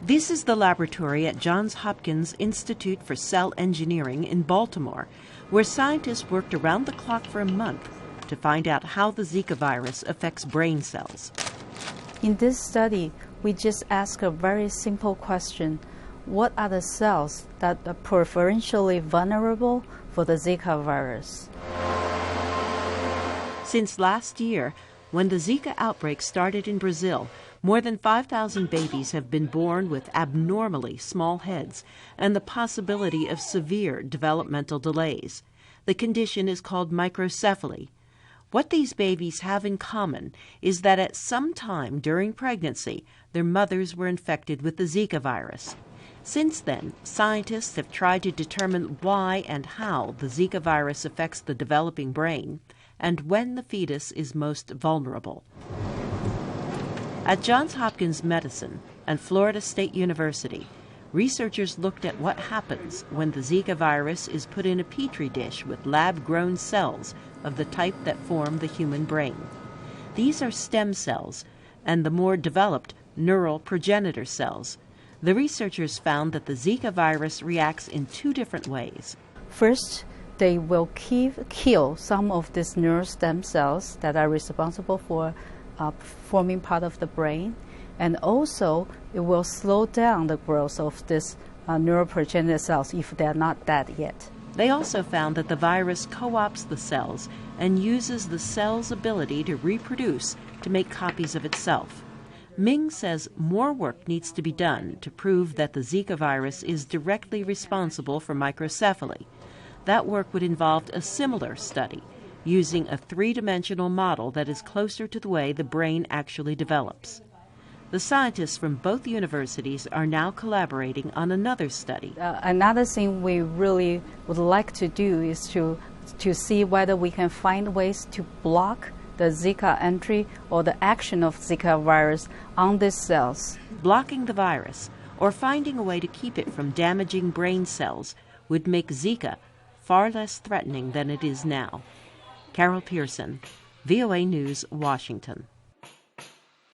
This is the laboratory at Johns Hopkins Institute for Cell Engineering in Baltimore, where scientists worked around the clock for a month to find out how the Zika virus affects brain cells. In this study, we just ask a very simple question. What are the cells that are preferentially vulnerable for the Zika virus? Since last year, when the Zika outbreak started in Brazil, more than 5,000 babies have been born with abnormally small heads and the possibility of severe developmental delays. The condition is called microcephaly. What these babies have in common is that at some time during pregnancy, their mothers were infected with the Zika virus. Since then, scientists have tried to determine why and how the Zika virus affects the developing brain and when the fetus is most vulnerable. At Johns Hopkins Medicine and Florida State University, researchers looked at what happens when the Zika virus is put in a petri dish with lab-grown cells of the type that form the human brain. These are stem cells and the more developed neural progenitor cells. The researchers found that the Zika virus reacts in two different ways. First, they will kill some of these neural stem cells that are responsible for forming part of the brain, and also it will slow down the growth of these neural progenitor cells if they're not dead yet. They also found that the virus co-opts the cells and uses the cell's ability to reproduce to make copies of itself. Ming says more work needs to be done to prove that the Zika virus is directly responsible for microcephaly. That work would involve a similar study, using a three-dimensional model that is closer to the way the brain actually develops. The scientists from both universities are now collaborating on another study. Another thing we really would like to do is to see whether we can find ways to block the Zika entry or the action of Zika virus on these cells. Blocking the virus or finding a way to keep it from damaging brain cells would make Zika far less threatening than it is now. Carol Pearson, VOA News, Washington.